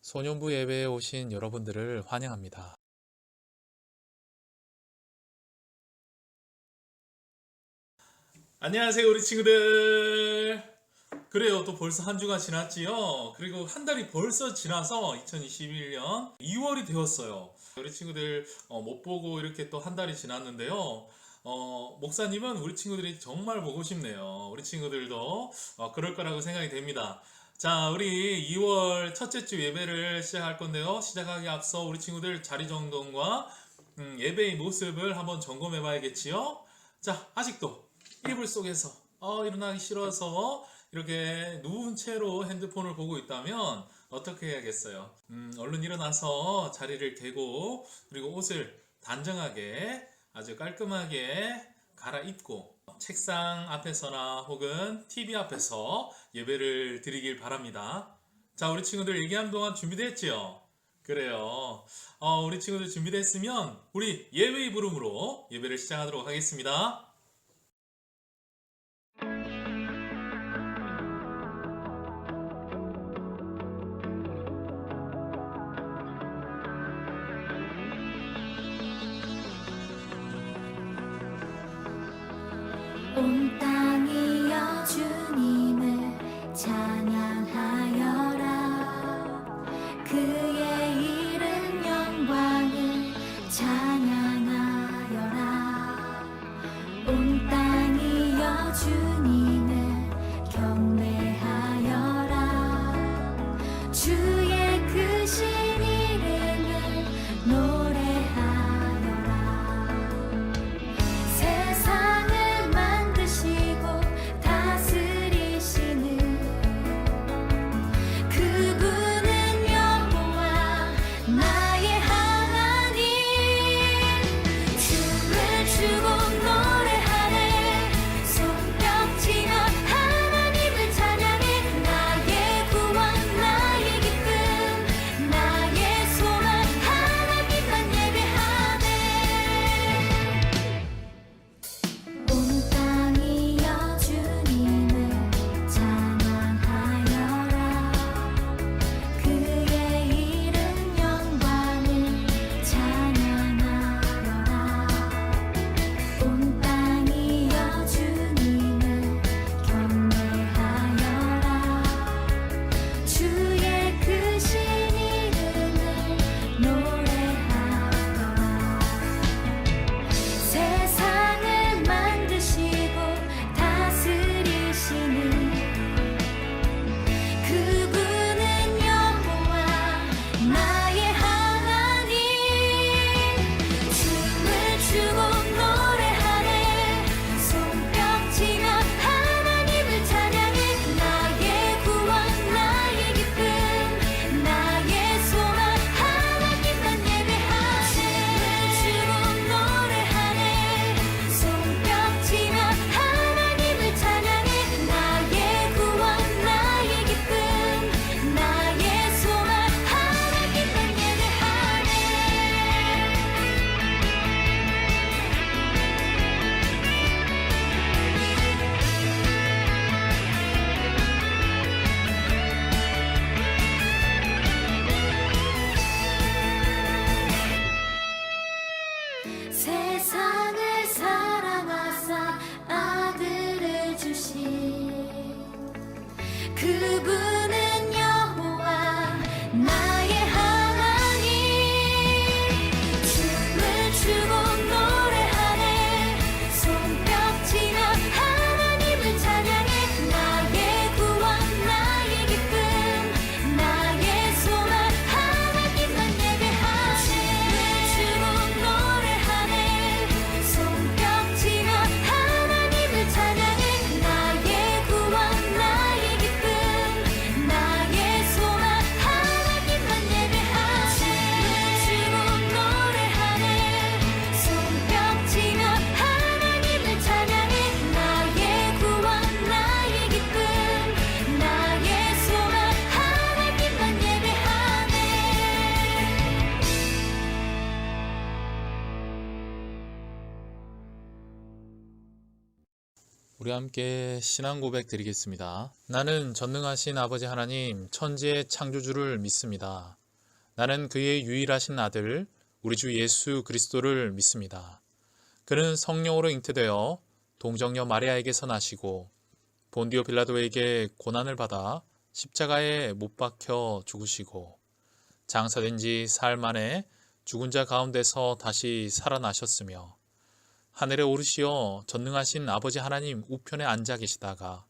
소년부 예배에 오신 여러분들을 환영합니다. 안녕하세요, 우리 친구들. 그래요, 또 벌써 한 주가 지났지요. 그리고 한 달이 벌써 지나서 2021년 2월이 되었어요. 우리 친구들 못 보고 이렇게 또 한 달이 지났는데요. 목사님은 우리 친구들이 정말 보고 싶네요. 우리 친구들도 그럴 거라고 생각이 됩니다. 자, 우리 2월 첫째 주 예배를 시작할 건데요. 시작하기 앞서 우리 친구들 자리 정돈과 예배의 모습을 한번 점검해 봐야겠지요. 자, 아직도 이불 속에서 일어나기 싫어서 이렇게 누운 채로 핸드폰을 보고 있다면 어떻게 해야겠어요? 얼른 일어나서 자리를 개고 그리고 옷을 단정하게 아주 깔끔하게 갈아입고 책상 앞에서나 혹은 TV 앞에서 예배를 드리길 바랍니다. 자, 우리 친구들 얘기하는 동안 준비됐지요? 그래요. 우리 친구들 준비됐으면 우리 예배의 부름으로 예배를 시작하도록 하겠습니다. 온 땅이여 주님을 찬양하여라. 그의 이름 영광을 찬양하여라. 온 땅이여 주님을 경배하여라. 주의 크신 이름을 노래하여라. 세상을 만드시고 다스리시는 그분은 여호와 나의 하나님. 춤을 추고 노래하네. 손뼉치며 하나님을 찬양해. 나의 구원 나의 기쁨 나의 소망 하나님만 예배하네. 온 땅이여 주님을 찬양하여라. 그의 이름 영광을 찬양하여라. 온 땅이여 주님을 경배하여라. 주의 크신 이름을 노래하여라. 세상을 만드시고 다스리시는 그분은 여호와 나의 하나님. 춤을 추고 노래하네. 손뼉치며 하나님을 찬양해. 나의 구원 나의 기쁨 나의 소망 하나님만 예배하네. 춤을 추고 노래하네. 손뼉치며 하나님을 찬양해. 나의 구원 나의 기쁨 나의 소망 하나님만 예배하네. 세상을 사랑하사 아들을 주신 그분은 여호와 나의 하나님. 춤을 추고 노래하네. 손뼉치며 하나님을 찬양해. 나의 구원 나의 기쁨 나의 소망 하나님만 예배하네. 춤을 추고 노래하네. 손뼉치며 하나님을 찬양해. 나의 구원 나의 기쁨 나의 소망 하나님만 예배하네. 춤을 추고 노래하네. 손뼉치며 하나님을 찬양해. 나의 구원 나의 기쁨 나의 소망 하나님만 예배하네. 우리 함께 신앙 고백 드리겠습니다. 나는 전능하신 아버지 하나님, 천지의 창조주를 믿습니다. 나는 그의 유일하신 아들 우리 주 예수 그리스도를 믿습니다. 그는 성령으로 잉태되어 동정녀 마리아에게서 나시고 본디오 빌라도에게 고난을 받아 십자가에 못 박혀 죽으시고 장사된 지 사흘 만에 죽은 자 가운데서 다시 살아나셨으며 하늘에 오르시어 전능하신 아버지 하나님 우편에 앉아 계시다가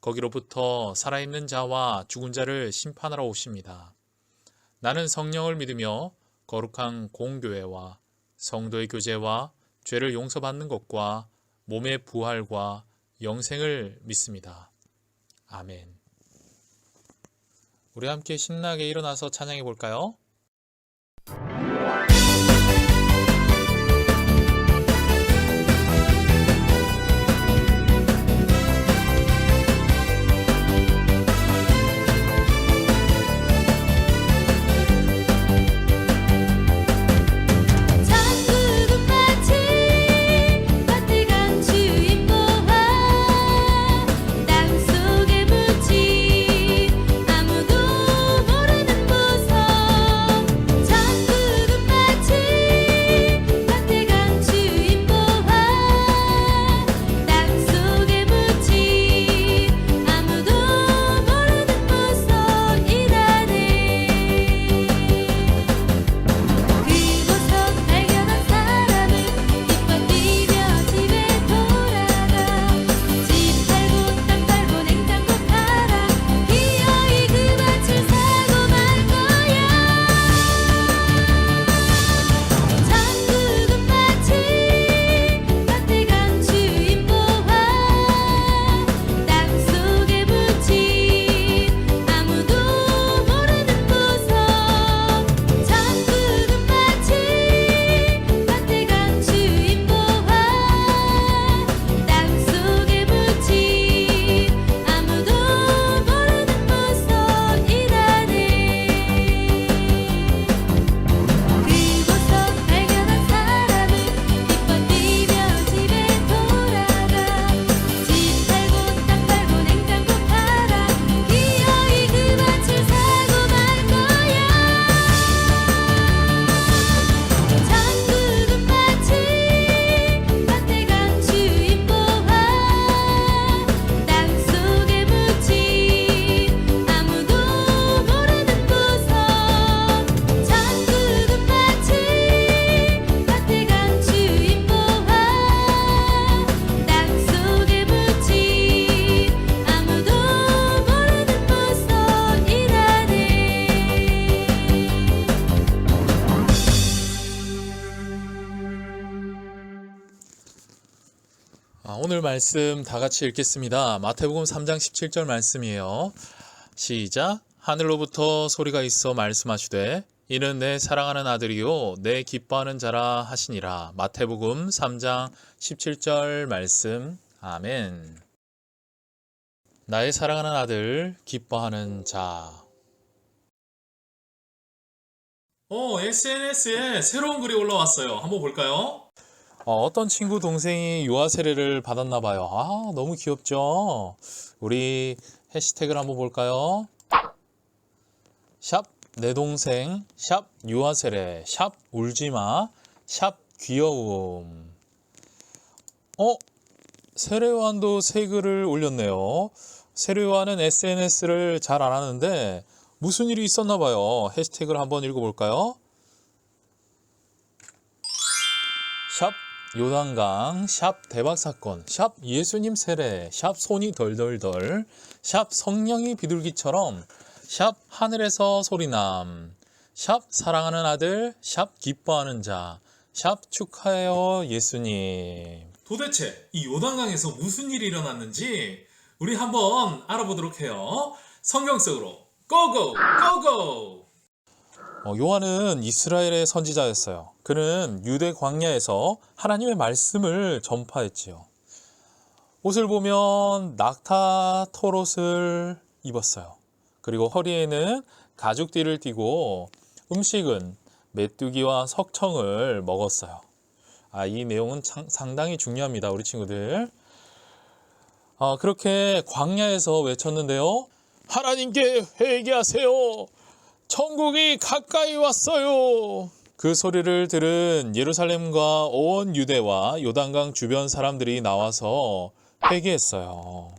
거기로부터 살아있는 자와 죽은 자를 심판하러 오십니다. 나는 성령을 믿으며 거룩한 공교회와 성도의 교제와 죄를 용서받는 것과 몸의 부활과 영생을 믿습니다. 아멘. 우리 함께 신나게 일어나서 찬양해 볼까요? 천국은 마치 따뜻한 주인 보화 땅속에 묻힌 아무도 모르는 보석 천국은 마치 따뜻한 주인 보화 땅속에 묻힌 아무도 모르는 보석이라네 그곳서 발견한 사람은 기뻐 뛰며 집에 돌아가 집 팔고 땅 팔고 냉장고 팔아 기어이 그 밭을 사고 말 거야 천국은 마치 따뜻한 주인 보화 땅속에 묻힌 아무도 모르는 보석 천국은 마치 따뜻한 주인 보화 땅속에 묻힌 아무도 모르는 보석이라네 그곳서 발견한 사람은 기뻐 뛰며 집에 돌아가 집 팔고 땅 팔고 냉장고 팔아 기어이 그 밭을 사고 말 거야 천국은 마치 따뜻한 주인 보화 땅속에 묻힌 아무도 모르는 보석 천국은 마치 따뜻한 주인 보화 땅속에 묻힌 아무도 모르는 보석이라네 오늘 말씀 다 같이 읽겠습니다. 마태복음 3장 17절 말씀이에요. 시작. 하늘로부터 소리가 있어 말씀하시되 이는 내 사랑하는 아들이요 내 기뻐하는 자라 하시니라. 마태복음 3장 17절 말씀. 아멘. 나의 사랑하는 아들 기뻐하는 자. SNS에 새로운 글이 올라왔어요. 한번 볼까요? 어떤 친구 동생이 유아 세례를 받았나 봐요. 너무 귀엽죠? 우리 해시태그를 한번 볼까요? 샵 내 동생, 샵 유아 세례, 샵 울지마, 샵 귀여움. 세례요한도 새 글을 올렸네요. 세례요한은 SNS를 잘 안 하는데 무슨 일이 있었나 봐요. 해시태그를 한번 읽어볼까요? 샵 요단강, 샵 대박사건, 샵 예수님 세례, 샵 손이 덜덜덜, 샵 성령이 비둘기처럼, 샵 하늘에서 소리남, 샵 사랑하는 아들, 샵 기뻐하는 자, 샵 축하해요 예수님. 도대체 이 요단강에서 무슨 일이 일어났는지 우리 한번 알아보도록 해요. 성경 속으로 고고 고고! 요한은 이스라엘의 선지자였어요. 그는 유대 광야에서 하나님의 말씀을 전파했지요. 옷을 보면 낙타 털옷을 입었어요. 그리고 허리에는 가죽띠를 띠고 음식은 메뚜기와 석청을 먹었어요. 이 내용은 상당히 중요합니다, 우리 친구들. 그렇게 광야에서 외쳤는데요. 하나님께 회개하세요. 천국이 가까이 왔어요. 그 소리를 들은 예루살렘과 온 유대와 요단강 주변 사람들이 나와서 회개했어요.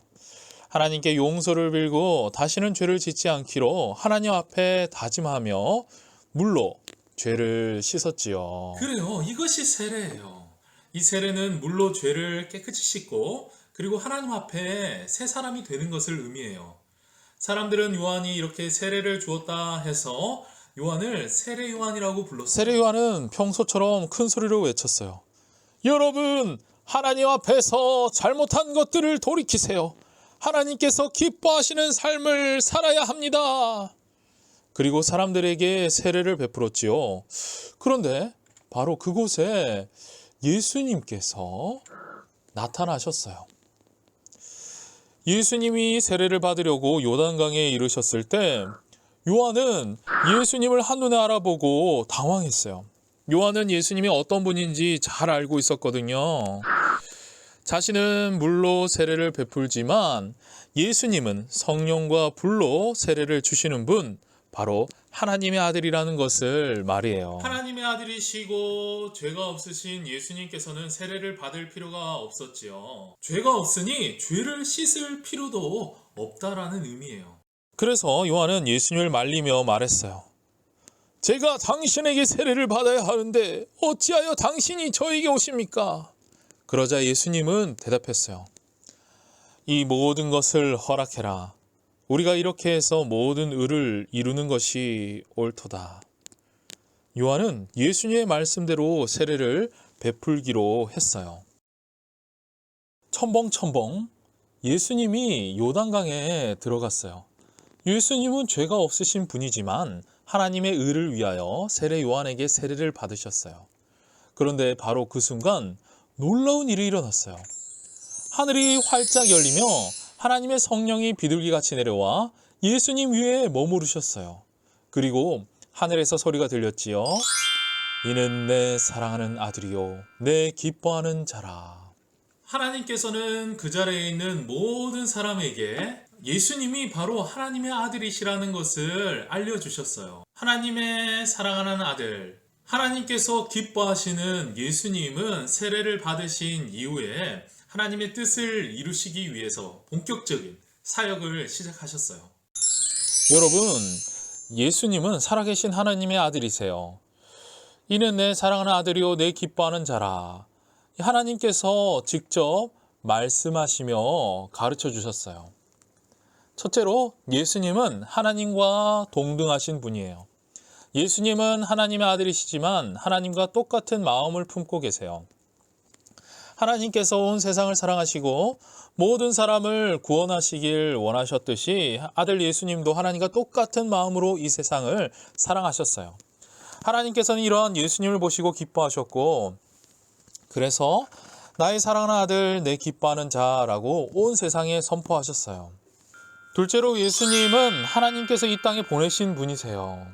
하나님께 용서를 빌고 다시는 죄를 짓지 않기로 하나님 앞에 다짐하며 물로 죄를 씻었지요. 그래요. 이것이 세례예요. 이 세례는 물로 죄를 깨끗이 씻고 그리고 하나님 앞에 새 사람이 되는 것을 의미해요. 사람들은 요한이 이렇게 세례를 주었다 해서 요한을 세례 요한이라고 불렀어요. 세례 요한은 평소처럼 큰 소리로 외쳤어요. 여러분, 하나님 앞에서 잘못한 것들을 돌이키세요. 하나님께서 기뻐하시는 삶을 살아야 합니다. 그리고 사람들에게 세례를 베풀었지요. 그런데 바로 그곳에 예수님께서 나타나셨어요. 예수님이 세례를 받으려고 요단강에 이르셨을 때 요한은 예수님을 한눈에 알아보고 당황했어요. 요한은 예수님이 어떤 분인지 잘 알고 있었거든요. 자신은 물로 세례를 베풀지만 예수님은 성령과 불로 세례를 주시는 분, 바로 하나님의 아들이라는 것을 말이에요. 하나님의 아들이시고 죄가 없으신 예수님께서는 세례를 받을 필요가 없었지요. 죄가 없으니 죄를 씻을 필요도 없다라는 의미예요. 그래서 요한은 예수님을 말리며 말했어요. 제가 당신에게 세례를 받아야 하는데 어찌하여 당신이 저에게 오십니까? 그러자 예수님은 대답했어요. 이 모든 것을 허락해라. 우리가 이렇게 해서 모든 의를 이루는 것이 옳도다. 요한은 예수님의 말씀대로 세례를 베풀기로 했어요. 첨벙첨벙 예수님이 요단강에 들어갔어요. 예수님은 죄가 없으신 분이지만 하나님의 의를 위하여 세례 요한에게 세례를 받으셨어요. 그런데 바로 그 순간 놀라운 일이 일어났어요. 하늘이 활짝 열리며 하나님의 성령이 비둘기같이 내려와 예수님 위에 머무르셨어요. 그리고 하늘에서 소리가 들렸지요. 이는 내 사랑하는 아들이요 내 기뻐하는 자라. 하나님께서는 그 자리에 있는 모든 사람에게 예수님이 바로 하나님의 아들이시라는 것을 알려주셨어요. 하나님의 사랑하는 아들, 하나님께서 기뻐하시는 예수님은 세례를 받으신 이후에 하나님의 뜻을 이루시기 위해서 본격적인 사역을 시작하셨어요. 여러분, 예수님은 살아계신 하나님의 아들이세요. 이는 내 사랑하는 아들이요 내 기뻐하는 자라. 하나님께서 직접 말씀하시며 가르쳐 주셨어요. 첫째로 예수님은 하나님과 동등하신 분이에요. 예수님은 하나님의 아들이시지만 하나님과 똑같은 마음을 품고 계세요. 하나님께서 온 세상을 사랑하시고 모든 사람을 구원하시길 원하셨듯이 아들 예수님도 하나님과 똑같은 마음으로 이 세상을 사랑하셨어요. 하나님께서는 이러한 예수님을 보시고 기뻐하셨고 그래서 나의 사랑하는 아들 내 기뻐하는 자라고 온 세상에 선포하셨어요. 둘째로 예수님은 하나님께서 이 땅에 보내신 분이세요.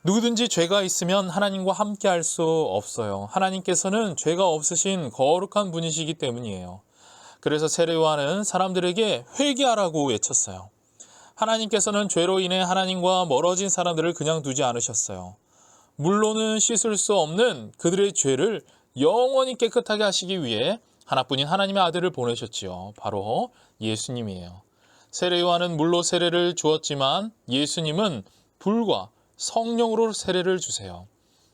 누구든지 죄가 있으면 하나님과 함께 할 수 없어요. 하나님께서는 죄가 없으신 거룩한 분이시기 때문이에요. 그래서 세례 요한은 사람들에게 회개하라고 외쳤어요. 하나님께서는 죄로 인해 하나님과 멀어진 사람들을 그냥 두지 않으셨어요. 물로는 씻을 수 없는 그들의 죄를 영원히 깨끗하게 하시기 위해 하나뿐인 하나님의 아들을 보내셨지요. 바로 예수님이에요. 세례 요한은 물로 세례를 주었지만 예수님은 불과 성령으로 세례를 주세요.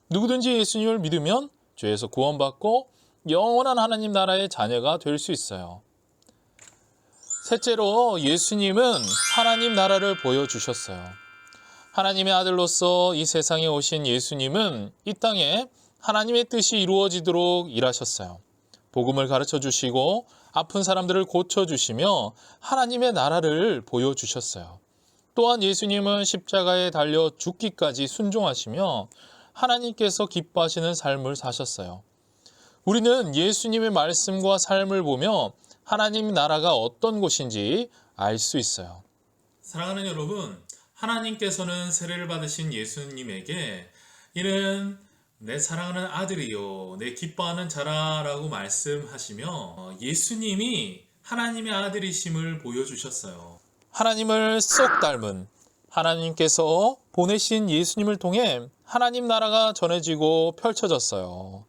누구든지 예수님을 믿으면 죄에서 구원받고 영원한 하나님 나라의 자녀가 될 수 있어요. 셋째로 예수님은 하나님 나라를 보여주셨어요. 하나님의 아들로서 이 세상에 오신 예수님은 이 땅에 하나님의 뜻이 이루어지도록 일하셨어요. 복음을 가르쳐 주시고 아픈 사람들을 고쳐주시며 하나님의 나라를 보여주셨어요. 또한 예수님은 십자가에 달려 죽기까지 순종하시며 하나님께서 기뻐하시는 삶을 사셨어요. 우리는 예수님의 말씀과 삶을 보며 하나님 나라가 어떤 곳인지 알 수 있어요. 사랑하는 여러분, 하나님께서는 세례를 받으신 예수님에게 이는 내 사랑하는 아들이요 내 기뻐하는 자라라고 말씀하시며 예수님이 하나님의 아들이심을 보여주셨어요. 하나님을 쏙 닮은 하나님께서 보내신 예수님을 통해 하나님 나라가 전해지고 펼쳐졌어요.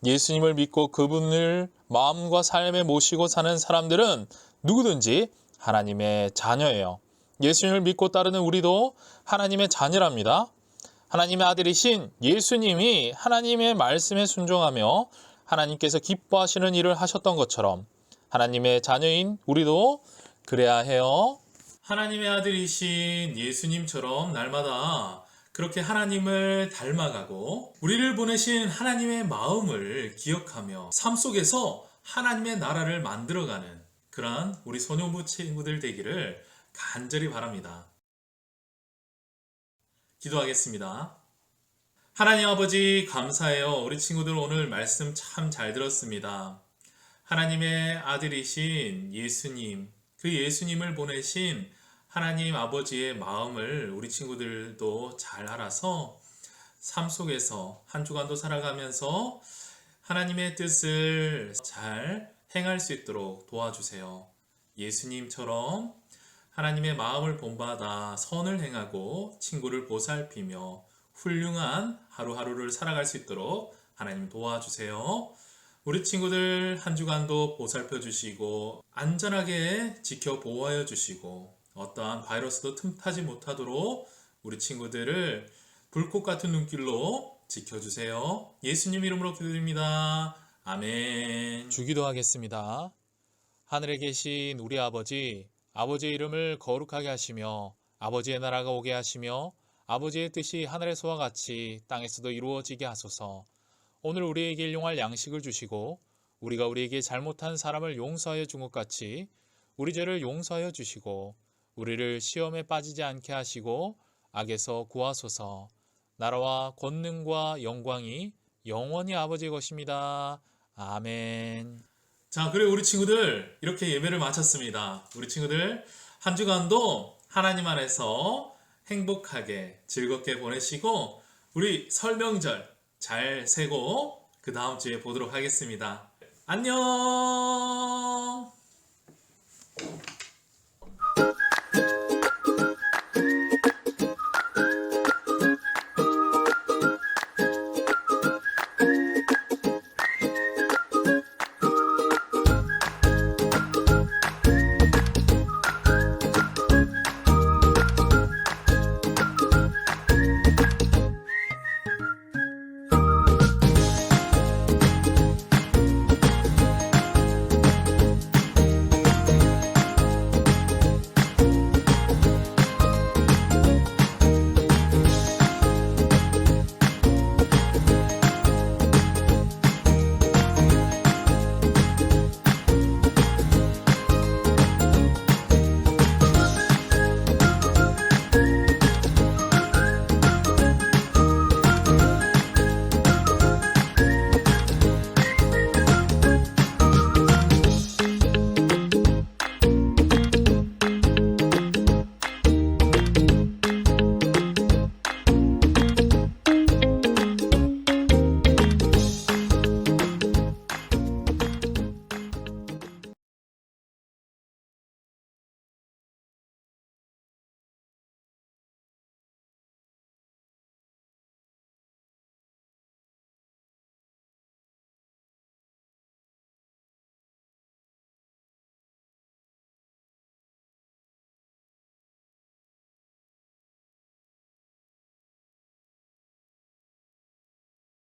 예수님을 믿고 그분을 마음과 삶에 모시고 사는 사람들은 누구든지 하나님의 자녀예요. 예수님을 믿고 따르는 우리도 하나님의 자녀랍니다. 하나님의 아들이신 예수님이 하나님의 말씀에 순종하며 하나님께서 기뻐하시는 일을 하셨던 것처럼 하나님의 자녀인 우리도 그래야 해요. 하나님의 아들이신 예수님처럼 날마다 그렇게 하나님을 닮아가고 우리를 보내신 하나님의 마음을 기억하며 삶 속에서 하나님의 나라를 만들어가는 그러한 우리 소년부 친구들 되기를 간절히 바랍니다. 기도하겠습니다. 하나님 아버지 감사해요. 우리 친구들 오늘 말씀 참 잘 들었습니다. 하나님의 아들이신 예수님, 그 예수님을 보내신 하나님 아버지의 마음을 우리 친구들도 잘 알아서 삶 속에서 한 주간도 살아가면서 하나님의 뜻을 잘 행할 수 있도록 도와주세요. 예수님처럼 하나님의 마음을 본받아 선을 행하고 친구를 보살피며 훌륭한 하루하루를 살아갈 수 있도록 하나님 도와주세요. 우리 친구들 한 주간도 보살펴 주시고 안전하게 지켜 보호하여 주시고 어떠한 바이러스도 틈타지 못하도록 우리 친구들을 불꽃 같은 눈길로 지켜주세요. 예수님 이름으로 기도드립니다. 아멘. 주기도 하겠습니다. 하늘에 계신 우리 아버지, 아버지의 이름을 거룩하게 하시며 아버지의 나라가 오게 하시며 아버지의 뜻이 하늘에서와 같이 땅에서도 이루어지게 하소서. 오늘 우리에게 일용할 양식을 주시고 우리가 우리에게 잘못한 사람을 용서하여 준 것 같이 우리 죄를 용서하여 주시고 우리를 시험에 빠지지 않게 하시고 악에서 구하소서. 나라와 권능과 영광이 영원히 아버지의 것입니다. 아멘. 자, 그래 우리 친구들 이렇게 예배를 마쳤습니다. 우리 친구들 한 주간도 하나님 안에서 행복하게 즐겁게 보내시고 우리 설 명절 잘 세고 그 다음 주에 보도록 하겠습니다. 안녕.